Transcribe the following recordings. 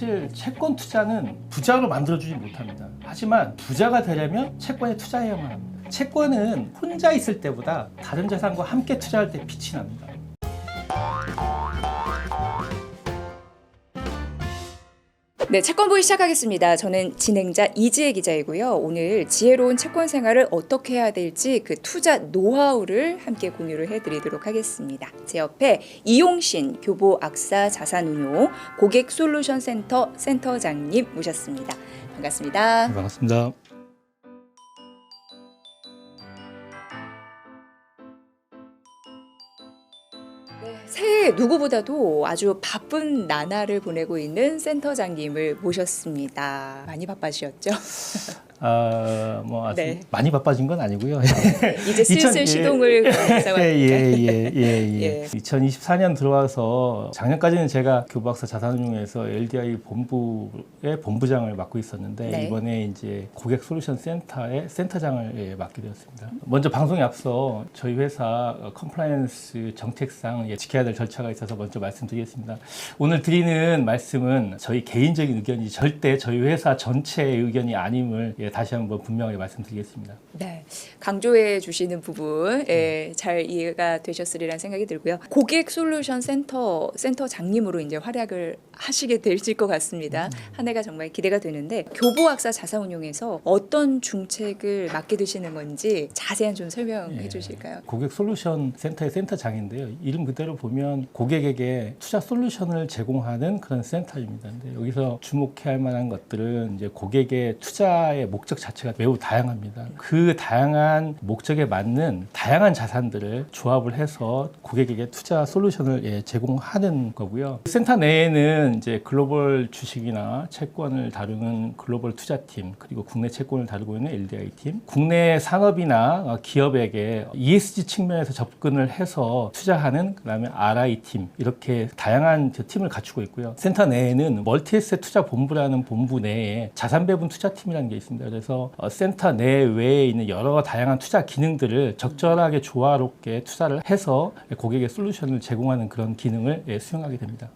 사실 채권 투자는 부자로 만들어주지 못합니다. 하지만 부자가 되려면 채권에 투자해야만 합니다. 채권은 혼자 있을 때보다 다른 자산과 함께 투자할 때 빛이 납니다. 네, 채권보이 시작하겠습니다. 저는 진행자 이지혜 기자이고요. 오늘 지혜로운 채권 생활을 어떻게 해야 될지 그 투자 노하우를 함께 공유를 해드리도록 하겠습니다. 제 옆에 이용신 교보악사 자산운용 고객솔루션센터 센터장님 모셨습니다. 반갑습니다. 네, 반갑습니다. 새해 누구보다도 아주 바쁜 나날을 보내고 있는 센터장님을 모셨습니다. 많이 바빠지셨죠? 아주 네. 많이 바빠진 건 아니고요. 이제 슬슬 시동을 걸어서 예. 2024년 들어와서 작년까지는 제가 교보악사 자산운용에서 LDI 본부의 본부장을 맡고 있었는데 네. 이번에 이제 고객솔루션 센터의 센터장을 맡게 되었습니다. 먼저 방송에 앞서 저희 회사 컴플라이언스 정책상 지켜야 될 절차가 있어서 먼저 말씀드리겠습니다. 오늘 드리는 말씀은 저희 개인적인 의견이 절대 저희 회사 전체의 의견이 아님을 다시 한번 분명하게 말씀드리겠습니다. 네, 강조해 주시는 부분 잘 이해가 되셨으리라는 생각이 들고요. 고객 솔루션 센터장님으로 이제 활약을 하시게 되실 것 같습니다. 한 해가 정말 기대가 되는데 교보악사 자산운용에서 어떤 중책을 맡게 되시는 건지 자세한 좀 설명해 주실까요? 고객 솔루션 센터의 센터장인데요. 이름 그대로 보면 고객에게 투자 솔루션을 제공하는 그런 센터입니다. 근데 여기서 주목해야 할 만한 것들은 이제 고객의 투자의 목적 자체가 매우 다양합니다. 그 다양한 목적에 맞는 다양한 자산들을 조합을 해서 고객에게 투자 솔루션을 제공하는 거고요. 센터 내에는 이제 글로벌 주식이나 채권을 다루는 글로벌 투자팀, 그리고 국내 채권을 다루고 있는 LDI 팀, 국내 산업이나 기업에게 ESG 측면에서 접근을 해서 투자하는 그다음에 RI 팀, 이렇게 다양한 팀을 갖추고 있고요. 센터 내에는 멀티에셋 투자 본부라는 본부 내에 자산 배분 투자팀이라는 게 있습니다. 그래서 센터 내외에 있는 여러 다양한 투자 기능들을 적절하게 조화롭게 투자를 해서 고객의 솔루션을 제공하는 그런 기능을 수행하게 됩니다.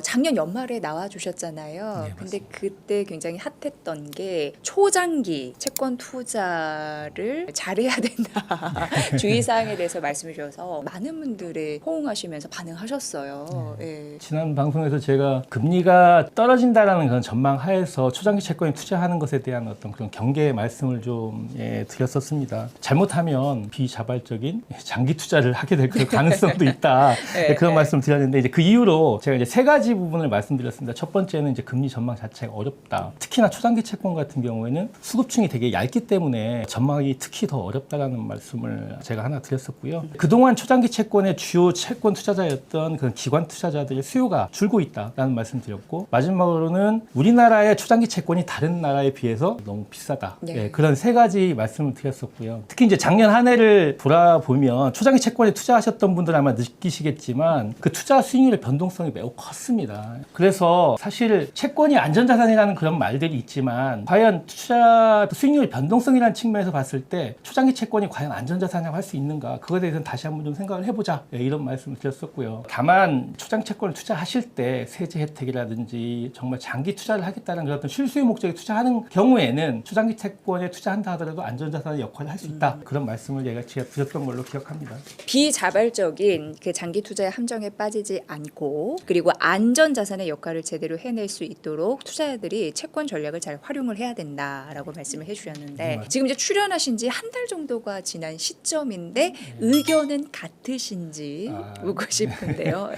작년 연말에 나와 주셨잖아요. 네, 근데 그때 굉장히 핫했던 게 초장기 채권 투자를 잘해야 된다. 주의사항에 대해서 말씀해 주셔서 많은 분들이 호응하시면서 반응하셨어요. 지난 방송에서 제가 금리가 떨어진다라는 그런 전망 하에서 초장기 채권에 투자하는 것에 대한 어떤 그런 경계의 말씀을 좀 드렸었습니다. 잘못하면 비자발적인 장기 투자를 하게 될 그런 가능성도 있다. 그런 말씀을 드렸는데 이제 그 이후로 제가 이제 세 가지 부분을 말씀드렸습니다. 첫 번째는 이제 금리 전망 자체가 어렵다. 특히나 초장기 채권 같은 경우에는 수급층이 되게 얇기 때문에 전망이 특히 더 어렵다라는 말씀을 제가 하나 드렸었고요. 그동안 초장기 채권의 주요 채권 투자자였던 그런 기관 투자자들의 수요가 줄고 있다라는 말씀 드렸고, 마지막으로는 우리나라의 초장기 채권이 다른 나라에 비해서 너무 비싸다. 그런 세 가지 말씀을 드렸었고요. 특히 이제 작년 한 해를 돌아보면 초장기 채권에 투자하셨던 분들 아마 느끼시겠지만 그 투자 수익률의 변동성이 매우 컸습니다. 그래서 사실 채권이 안전자산이라는 그런 말들이 있지만 과연 투자 수익률 변동성이라는 측면에서 봤을 때 초장기 채권이 과연 안전자산이라고 할 수 있는가, 그거에 대해서는 다시 한번 좀 생각을 해보자, 이런 말씀을 드렸었고요. 다만 초장기 채권을 투자하실 때 세제 혜택이라든지 정말 장기 투자를 하겠다는 그런 어떤 실수요 목적에 투자하는 경우에는 초장기 채권에 투자한다 하더라도 안전자산의 역할을 할 수 있다, 그런 말씀을 제가 드렸던 걸로 기억합니다. 비자발적인 그 장기 투자의 함정에 빠지지 않고, 그리고 안전 자산의 역할을 제대로 해낼 수 있도록 투자자들이 채권 전략을 잘 활용을 해야 된다라고 말씀을 해주셨는데, 지금 이제 출연하신 지 한 달 정도가 지난 시점인데 의견은 같으신지 묻고 싶은데요.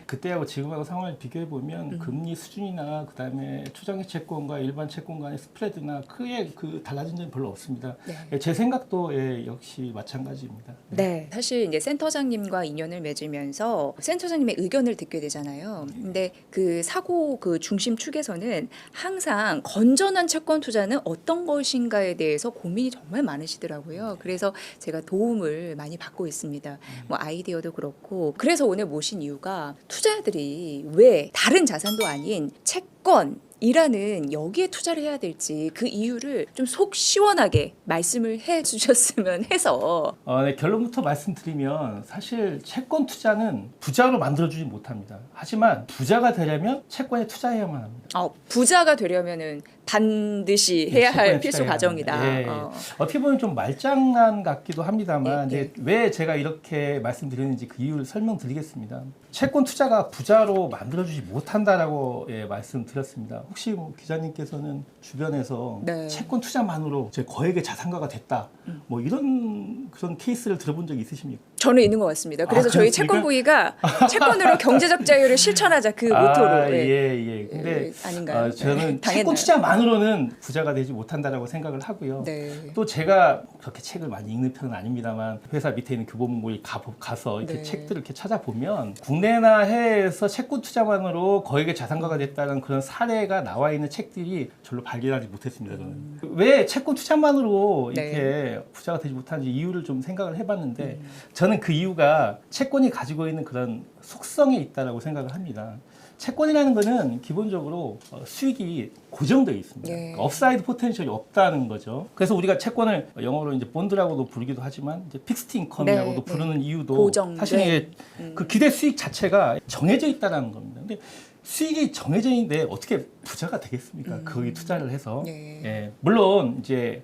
그때하고 지금하고 상황을 비교해 보면 금리 수준이나 그다음에 초장기 채권과 일반 채권 간의 스프레드나 크게 달라진 점이 별로 없습니다. 제 생각도 역시 마찬가지입니다. 네, 사실 이제 센터장님과 인연을 맺으면서 센터장님의 의견을 듣게 되잖아요. 근데 그 사고 그 중심 축에서는 항상 건전한 채권 투자는 어떤 것인가에 대해서 고민이 정말 많으시더라고요. 그래서 제가 도움을 많이 받고 있습니다. 뭐 아이디어도 그렇고. 그래서 오늘 모신 이유가 투자자들이 왜 다른 자산도 아닌 채권 이라는 여기에 투자를 해야 될지 그 이유를 좀 속 시원하게 말씀을 해 주셨으면 해서. 네, 결론부터 말씀드리면 사실 채권 투자는 부자로 만들어주지 못합니다. 하지만 부자가 되려면 채권에 투자해야만 합니다. 부자가 되려면은 반드시 해야 할 채권에 필수 투자해야 과정이다. 합니다. 어떻게 보면 좀 말장난 같기도 합니다만 예, 예. 이제 왜 제가 이렇게 말씀드리는지 그 이유를 설명드리겠습니다. 채권 투자가 부자로 만들어주지 못한다라고 말씀드렸습니다. 혹시 뭐 기자님께서는 주변에서 네. 채권 투자만으로 제 거액의 자산가가 됐다, 뭐 이런 그런 케이스를 들어본 적이 있으십니까? 저는 있는 것 같습니다. 그래서 저희 그렇습니까? 채권 부위가 채권으로 경제적 자유를 실천하자 그 모토로. 예. 근데 아닌가요? 저는 당했나요? 채권 투자만으로는 부자가 되지 못한다라고 생각을 하고요. 네. 또 제가 그렇게 책을 많이 읽는 편은 아닙니다만 회사 밑에 있는 교보문고에 가서 이렇게 네. 책들을 이렇게 찾아보면 국내나 해외에서 채권 투자만으로 거액의 자산가가 됐다는 그런 사례가 나와 있는 책들이 별로 발견하지 못했습니다. 저는 왜 채권 투자만으로 네. 이렇게 부자가 되지 못하는지 이유를 좀 생각을 해봤는데 저는 그 이유가 채권이 가지고 있는 그런 속성에 있다라고 생각을 합니다. 채권이라는 거는 기본적으로 수익이 고정되어 있습니다. 네. 그러니까 업사이드 포텐셜이 없다는 거죠. 그래서 우리가 채권을 영어로 이제 본드라고도 부르기도 하지만 이제 픽스트 인컴이라고도 네, 부르는 이유도 고정, 사실 네. 이게 그 기대 수익 자체가 정해져 있다는 겁니다. 근데 수익이 정해져 있는데 어떻게 부자가 되겠습니까? 거기 투자를 해서. 네. 예, 물론 이제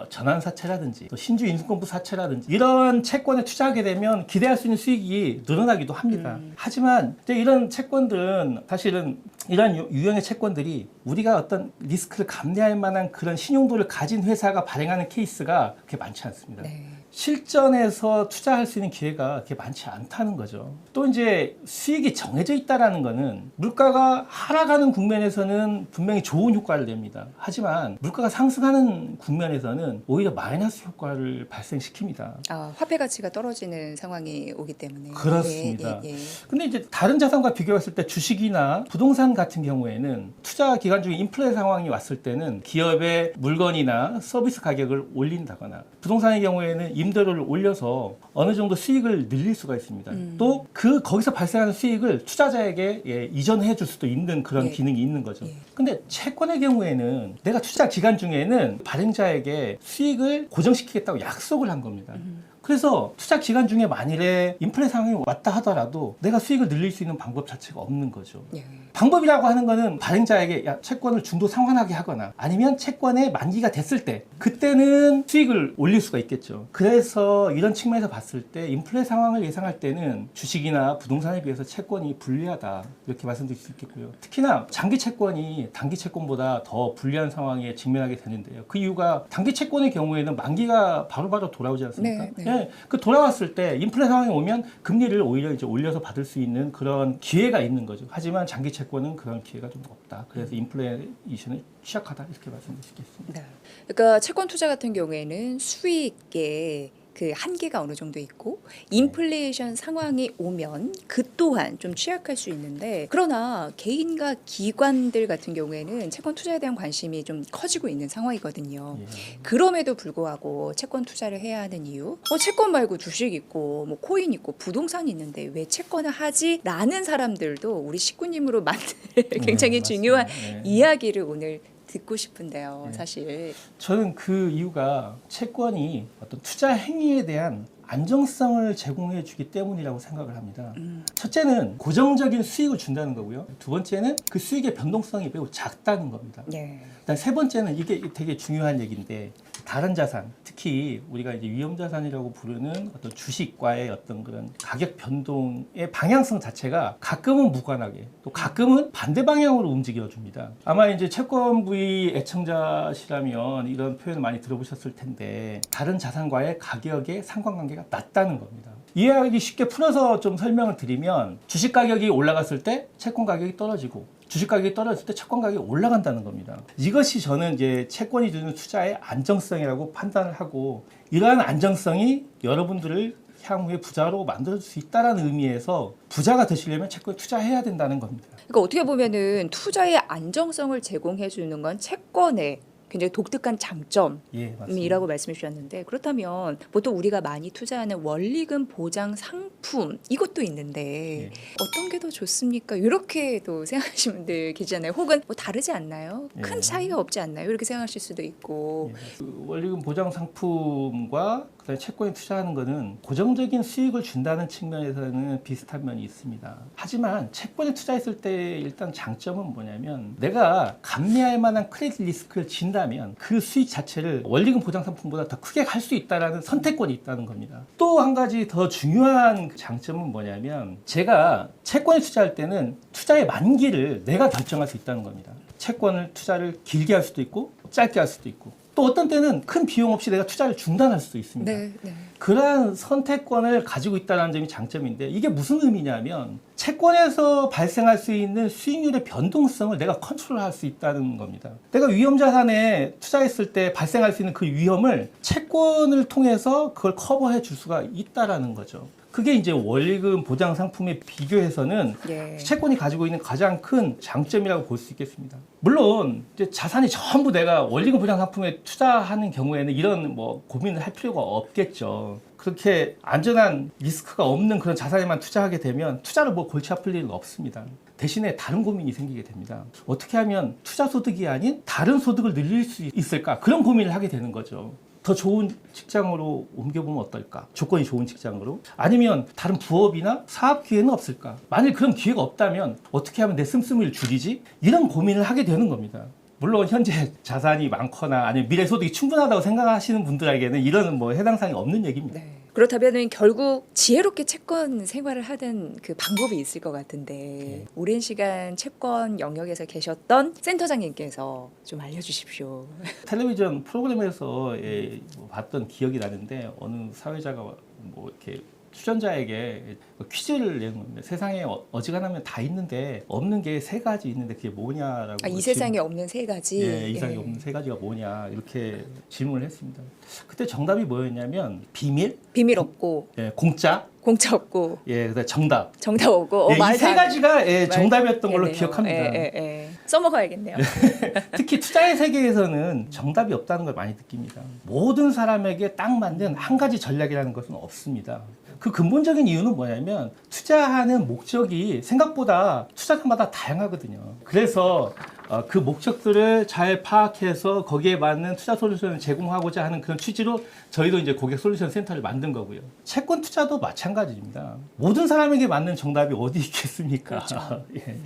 전환사채라든지 또 신주 인수권부 사채라든지 이런 채권에 투자하게 되면 기대할 수 있는 수익이 늘어나기도 합니다. 하지만 이제 이런 채권들은 사실은 이런 유형의 채권들이 우리가 어떤 리스크를 감내할 만한 그런 신용도를 가진 회사가 발행하는 케이스가 그렇게 많지 않습니다. 네. 실전에서 투자할 수 있는 기회가 그렇게 많지 않다는 거죠. 또 이제 수익이 정해져 있다라는 거는 물가가 하락하는 국면에서는 분명히 좋은 효과를 냅니다. 하지만 물가가 상승하는 국면에서는 오히려 마이너스 효과를 발생시킵니다. 화폐 가치가 떨어지는 상황이 오기 때문에. 그렇습니다. 예. 근데 이제 다른 자산과 비교했을 때 주식이나 부동산 같은 경우에는 투자 기간 중에 인플레 상황이 왔을 때는 기업의 물건이나 서비스 가격을 올린다거나 부동산의 경우에는 임대료를 올려서 어느 정도 수익을 늘릴 수가 있습니다. 또 거기서 발생하는 수익을 투자자에게 이전해 줄 수도 있는 그런 예. 기능이 있는 거죠. 예. 근데 채권의 경우에는 내가 투자 기간 중에는 발행자에게 수익을 고정시키겠다고 약속을 한 겁니다. 그래서 투자 기간 중에 만일에 인플레 상황이 왔다 하더라도 내가 수익을 늘릴 수 있는 방법 자체가 없는 거죠. 예. 방법이라고 하는 거는 발행자에게 채권을 중도 상환하게 하거나 아니면 채권의 만기가 됐을 때 그때는 수익을 올릴 수가 있겠죠. 그래서 이런 측면에서 봤을 때 인플레 상황을 예상할 때는 주식이나 부동산에 비해서 채권이 불리하다 이렇게 말씀드릴 수 있겠고요. 특히나 장기 채권이 단기 채권보다 더 불리한 상황에 직면하게 되는데요. 그 이유가 단기 채권의 경우에는 만기가 바로바로 돌아오지 않습니까? 네. 그 돌아왔을 때 인플레 상황이 오면 금리를 오히려 이제 올려서 받을 수 있는 그런 기회가 있는 거죠. 하지만 장기 채권은 그런 기회가 좀 없다. 그래서 인플레이션이 취약하다 이렇게 말씀드릴 수 있겠습니다. 네. 그러니까 채권 투자 같은 경우에는 수익의 그 한계가 어느 정도 있고 인플레이션 상황이 오면 그 또한 좀 취약할 수 있는데 그러나 개인과 기관들 같은 경우에는 채권 투자에 대한 관심이 좀 커지고 있는 상황이거든요. 예. 그럼에도 불구하고 채권 투자를 해야 하는 이유? 채권 말고 주식 있고 뭐 코인 있고 부동산 있는데 왜 채권을 하지? 라는 사람들도 우리 식구님으로 만들 굉장히 맞습니다. 중요한 네. 이야기를 오늘 듣고 싶은데요. 네. 사실. 저는 그 이유가 채권이 어떤 투자 행위에 대한 안정성을 제공해 주기 때문이라고 생각을 합니다. 첫째는 고정적인 수익을 준다는 거고요. 두 번째는 그 수익의 변동성이 매우 작다는 겁니다. 네. 일단 세 번째는 이게 되게 중요한 얘기인데 다른 자산, 특히 우리가 이제 위험 자산이라고 부르는 어떤 주식과의 어떤 그런 가격 변동의 방향성 자체가 가끔은 무관하게 또 가끔은 반대 방향으로 움직여 줍니다. 아마 이제 채권 부위 애청자시라면 이런 표현을 많이 들어보셨을 텐데 다른 자산과의 가격의 상관관계가 낮다는 겁니다. 이해하기 쉽게 풀어서 좀 설명을 드리면 주식 가격이 올라갔을 때 채권 가격이 떨어지고 주식 가격이 떨어질 때 채권 가격이 올라간다는 겁니다. 이것이 저는 이제 채권이 주는 투자의 안정성이라고 판단을 하고 이러한 안정성이 여러분들을 향후에 부자로 만들어줄 수 있다는 의미에서 부자가 되시려면 채권에 투자해야 된다는 겁니다. 그러니까 어떻게 보면은 투자의 안정성을 제공해 주는 건 채권의 굉장히 독특한 장점이라고 예, 맞습니다. 말씀해 주셨는데 그렇다면 보통 우리가 많이 투자하는 원리금 보장 상품 이것도 있는데 예. 어떤 게 더 좋습니까? 이렇게도 생각하시는 분들 계시잖아요. 혹은 뭐 다르지 않나요? 큰 예. 차이가 없지 않나요? 이렇게 생각하실 수도 있고. 예. 그 원리금 보장 상품과 그다음에 채권에 투자하는 것은 고정적인 수익을 준다는 측면에서는 비슷한 면이 있습니다. 하지만 채권에 투자했을 때 일단 장점은 뭐냐면 내가 감내할 만한 크레딧 리스크를 진다면 그 수익 자체를 원리금 보장 상품보다 더 크게 갈 수 있다라는 선택권이 있다는 겁니다. 또 한 가지 더 중요한 장점은 뭐냐면 제가 채권에 투자할 때는 투자의 만기를 내가 결정할 수 있다는 겁니다. 채권을 투자를 길게 할 수도 있고 짧게 할 수도 있고 또 어떤 때는 큰 비용 없이 내가 투자를 중단할 수도 있습니다. 네, 네. 그러한 선택권을 가지고 있다는 점이 장점인데 이게 무슨 의미냐면 채권에서 발생할 수 있는 수익률의 변동성을 내가 컨트롤할 수 있다는 겁니다. 내가 위험자산에 투자했을 때 발생할 수 있는 그 위험을 채권을 통해서 그걸 커버해 줄 수가 있다라는 거죠. 그게 이제 원리금 보장 상품에 비교해서는 예. 채권이 가지고 있는 가장 큰 장점이라고 볼 수 있겠습니다. 물론 이제 자산이 전부 내가 원리금 보장 상품에 투자하는 경우에는 이런 뭐 고민을 할 필요가 없겠죠. 그렇게 안전한 리스크가 없는 그런 자산에만 투자하게 되면 투자를 뭐 골치 아플 일은 없습니다. 대신에 다른 고민이 생기게 됩니다. 어떻게 하면 투자 소득이 아닌 다른 소득을 늘릴 수 있을까? 그런 고민을 하게 되는 거죠. 더 좋은 직장으로 옮겨보면 어떨까? 조건이 좋은 직장으로? 아니면 다른 부업이나 사업 기회는 없을까? 만일 그런 기회가 없다면 어떻게 하면 내 씀씀이를 줄이지? 이런 고민을 하게 되는 겁니다. 물론 현재 자산이 많거나 아니면 미래 소득이 충분하다고 생각하시는 분들에게는 이런 뭐 해당 사항이 없는 얘기입니다. 네. 그렇다면 결국 지혜롭게 채권 생활을 하던 그 방법이 있을 것 같은데 오랜 시간 채권 영역에서 계셨던 센터장님께서 좀 알려주십시오. 텔레비전 프로그램에서 뭐 봤던 기억이 나는데 어느 사회자가 뭐 이렇게 출연자에게 퀴즈를 내는 겁니다. 세상에 어지간하면 다 있는데 없는 게 세 가지 있는데 그게 뭐냐라고. 이 세상에 없는 세 가지. 예, 이 세상에 없는 세 가지가 뭐냐 이렇게 질문을 했습니다. 그때 정답이 뭐였냐면 비밀, 비밀 없고 예, 공짜, 공짜 없고 예, 그다음 정답. 정답 없고. 예, 이 세 가지가 정답이었던 걸로 네네요. 기억합니다. 써먹어야겠네요. 특히 투자의 세계에서는 정답이 없다는 걸 많이 느낍니다. 모든 사람에게 딱 맞는 한 가지 전략이라는 것은 없습니다. 그 근본적인 이유는 뭐냐면 투자하는 목적이 생각보다 투자자마다 다양하거든요. 그래서 그 목적들을 잘 파악해서 거기에 맞는 투자 솔루션을 제공하고자 하는 그런 취지로 저희도 이제 고객 솔루션 센터를 만든 거고요. 채권 투자도 마찬가지입니다. 모든 사람에게 맞는 정답이 어디 있겠습니까? 그렇죠. 예.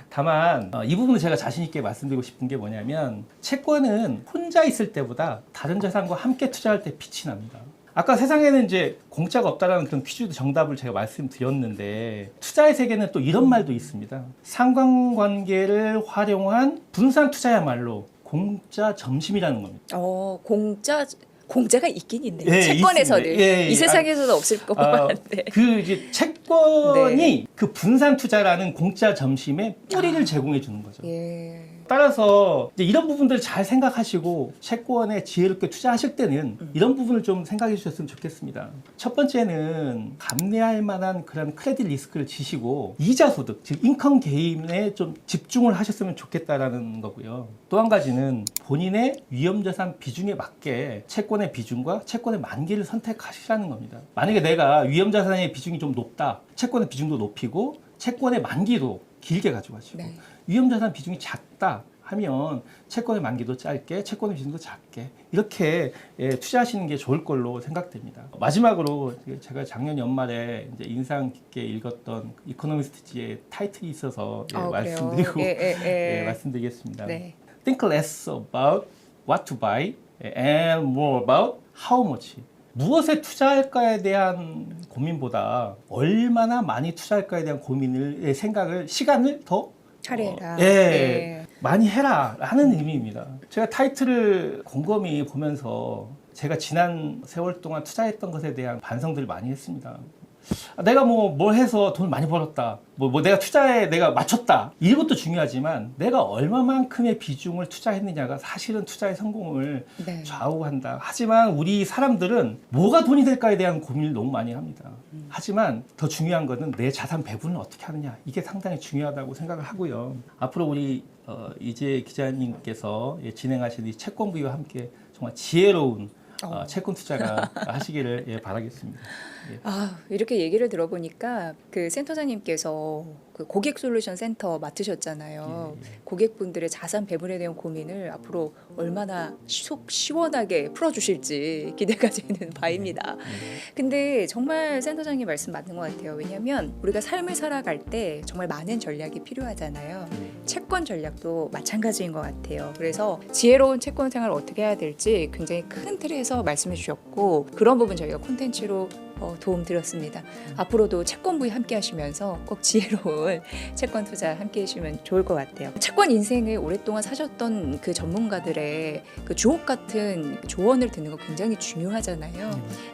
다만 이 부분은 제가 자신 있게 말씀드리고 싶은 게 뭐냐면 채권은 혼자 있을 때보다 다른 자산과 함께 투자할 때 빛이 납니다. 아까 세상에는 이제 공짜가 없다라는 그런 퀴즈 정답을 제가 말씀드렸는데 투자의 세계는 또 이런 말도 있습니다. 상관관계를 활용한 분산 투자야말로 공짜 점심이라는 겁니다. 공짜가 있긴 있네요. 예, 채권에서는 있습니다. 예, 이 세상에서는 없을 것 같은데. 그 이제 채권이 네. 그 분산 투자라는 공짜 점심에 뿌리를 제공해 주는 거죠. 예. 따라서 이제 이런 부분들을 잘 생각하시고 채권에 지혜롭게 투자하실 때는 이런 부분을 좀 생각해 주셨으면 좋겠습니다. 첫 번째는 감내할 만한 그런 크레딧 리스크를 지시고 이자 소득, 즉 인컴 게인에 좀 집중을 하셨으면 좋겠다라는 거고요. 또 한 가지는 본인의 위험자산 비중에 맞게 채권의 비중과 채권의 만기를 선택하시라는 겁니다. 만약에 내가 위험자산의 비중이 좀 높다, 채권의 비중도 높이고 채권의 만기도 길게 가져가시고 네. 위험자산 비중이 작다 하면 채권의 만기도 짧게, 채권의 비중도 작게 이렇게 투자하시는 게 좋을 걸로 생각됩니다. 마지막으로 제가 작년 연말에 이제 인상 깊게 읽었던 이코노미스트지의 타이틀이 있어서 말씀드리고 말씀드리겠습니다. 네. Think less about what to buy and more about how much. 무엇에 투자할까에 대한 고민보다 얼마나 많이 투자할까에 대한 고민을 생각을 시간을 더 할애해라. 많이 해라 하는 의미입니다. 제가 타이틀을 곰곰이 보면서 제가 지난 세월 동안 투자했던 것에 대한 반성들을 많이 했습니다. 내가 뭘 해서 돈 많이 벌었다. 내가 투자에 내가 맞췄다. 이것도 중요하지만 내가 얼마만큼의 비중을 투자했느냐가 사실은 투자의 성공을 네. 좌우한다. 하지만 우리 사람들은 뭐가 돈이 될까에 대한 고민을 너무 많이 합니다. 하지만 더 중요한 것은 내 자산 배분을 어떻게 하느냐. 이게 상당히 중요하다고 생각을 하고요. 앞으로 우리 이재 기자님께서 진행하시는 이 채권부위와 함께 정말 지혜로운 채권 투자가 하시기를 바라겠습니다. 예. 이렇게 얘기를 들어보니까 그 센터장님께서 그 고객 솔루션 센터 맡으셨잖아요. 고객분들의 자산 배분에 대한 고민을 앞으로 얼마나 속 시원하게 풀어주실지 기대가 되는 바입니다. 근데 정말 센터장님 말씀 맞는 것 같아요. 왜냐하면 우리가 삶을 살아갈 때 정말 많은 전략이 필요하잖아요. 채권 전략도 마찬가지인 것 같아요. 그래서 지혜로운 채권 생활을 어떻게 해야 될지 굉장히 큰 틀에서 말씀해 주셨고 그런 부분 저희가 콘텐츠로 도움 드렸습니다. 앞으로도 채권부에 함께 하시면서 꼭 지혜로운 채권 투자 함께 해주시면 좋을 것 같아요. 채권 인생을 오랫동안 사셨던 그 전문가들의 그 주옥 같은 조언을 듣는 거 굉장히 중요하잖아요.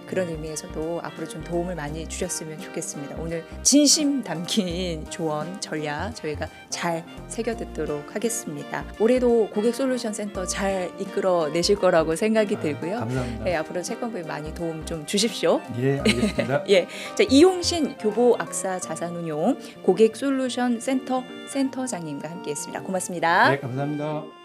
그런 의미에서도 앞으로 좀 도움을 많이 주셨으면 좋겠습니다. 오늘 진심 담긴 조언, 전략 저희가 잘 새겨 듣도록 하겠습니다. 올해도 고객 솔루션 센터 잘 이끌어 내실 거라고 생각이 들고요. 감사합니다. 네, 앞으로 채권부에 많이 도움 좀 주십시오. 예, 알겠습니다. 예, 자, 이용신 교보 악사 자산운용 고객 솔루션 센터 센터장님과 함께했습니다. 고맙습니다. 네, 감사합니다.